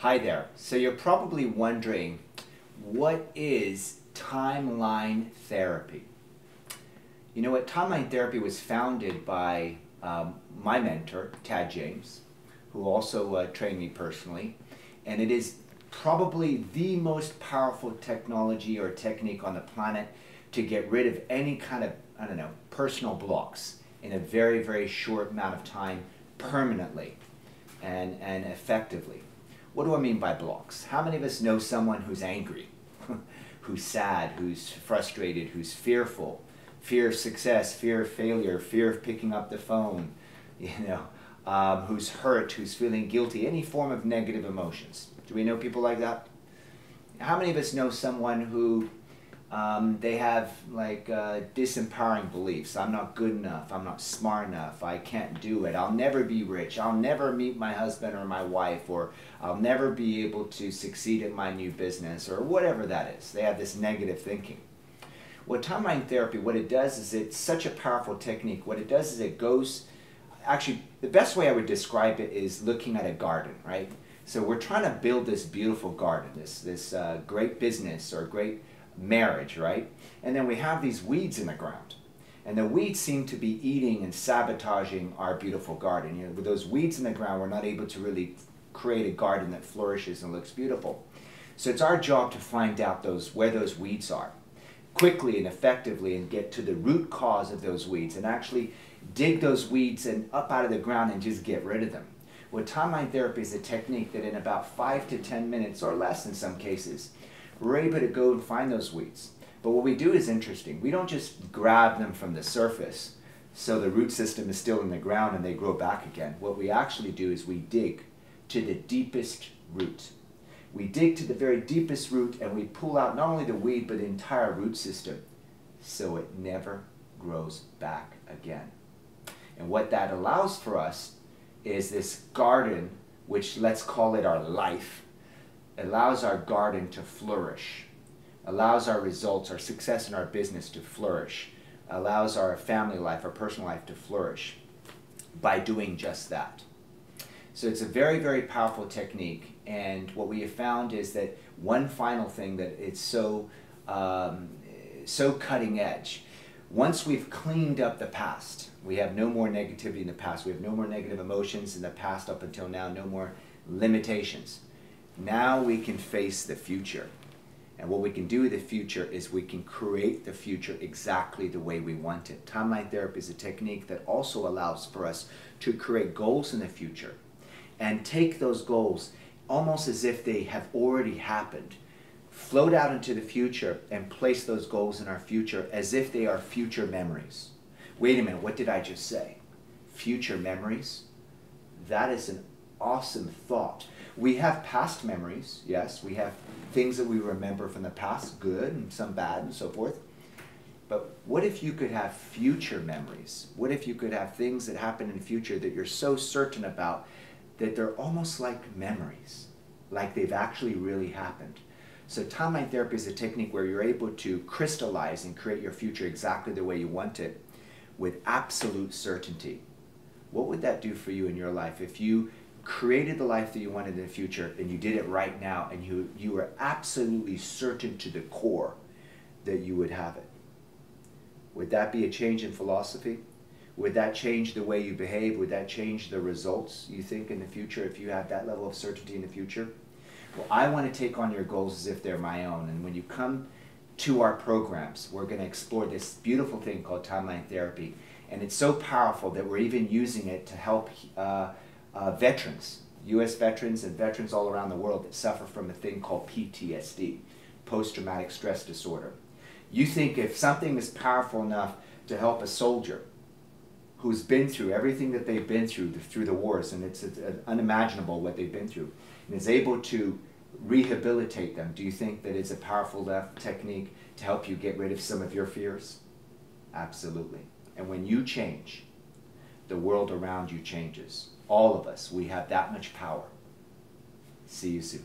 Hi there. So you're probably wondering, what is timeline therapy? You know what, timeline therapy was founded by my mentor, Tad James, who also trained me personally, and it is probably the most powerful technology or technique on the planet to get rid of any kind of, I don't know, personal blocks in a very, very short amount of time, permanently and effectively. What do I mean by blocks? How many of us know someone who's angry, who's sad, who's frustrated, who's fearful? Fear of success, fear of failure, fear of picking up the phone, who's hurt, who's feeling guilty, any form of negative emotions. Do we know people like that? How many of us know someone who they have like disempowering beliefs? I'm not good enough, I'm not smart enough, I can't do it, I'll never be rich, I'll never meet my husband or my wife, or I'll never be able to succeed in my new business, or whatever that is. They have this negative thinking. Well, timeline therapy, what it does is, it's such a powerful technique. What it does is it goes, actually the best way I would describe it is looking at a garden, right? So we're trying to build this beautiful garden, this great business or great marriage, right? And then we have these weeds in the ground, and the weeds seem to be eating and sabotaging our beautiful garden. You know, with those weeds in the ground, we're not able to really create a garden that flourishes and looks beautiful. So it's our job to find out where those weeds are quickly and effectively, and get to the root cause of those weeds, and actually dig those weeds and up out of the ground and just get rid of them. Well, timeline therapy is a technique that in about 5 to 10 minutes, or less in some cases, we're able to go and find those weeds. But what we do is interesting. We don't just grab them from the surface so the root system is still in the ground and they grow back again. What we actually do is we dig to the deepest root. We dig to the very deepest root, and we pull out not only the weed but the entire root system, so it never grows back again. And what that allows for us is this garden, which, let's call it our life, allows our garden to flourish, allows our results, our success in our business to flourish, allows our family life, our personal life to flourish by doing just that. So it's a very, very powerful technique, and what we have found is that one final thing, that it's so cutting edge. Once we've cleaned up the past, we have no more negativity in the past, we have no more negative emotions in the past up until now, no more limitations. Now we can face the future. And what we can do with the future is we can create the future exactly the way we want it. Timeline therapy is a technique that also allows for us to create goals in the future and take those goals almost as if they have already happened, float out into the future and place those goals in our future as if they are future memories. Wait a minute, what did I just say? Future memories? That is an awesome thought. We have past memories, yes, we have things that we remember from the past, good and some bad and so forth. But what if you could have future memories? What if you could have things that happen in the future that you're so certain about that they're almost like memories, like they've actually really happened? So timeline therapy is a technique where you're able to crystallize and create your future exactly the way you want it with absolute certainty. What would that do for you in your life if you created the life that you wanted in the future, and you did it right now, and you were absolutely certain to the core that you would have it? Would that be a change in philosophy? Would that change the way you behave? Would that change the results you think in the future if you have that level of certainty in the future? Well, I want to take on your goals as if they're my own. And when you come to our programs, we're going to explore this beautiful thing called timeline therapy. And it's so powerful that we're even using it to help veterans, U.S. veterans and veterans all around the world that suffer from a thing called PTSD, post-traumatic stress disorder. You think if something is powerful enough to help a soldier who's been through everything that they've been through the wars, and it's unimaginable what they've been through, and is able to rehabilitate them, do you think that it's a powerful enough technique to help you get rid of some of your fears? Absolutely. And when you change, the world around you changes. All of us, we have that much power. See you soon.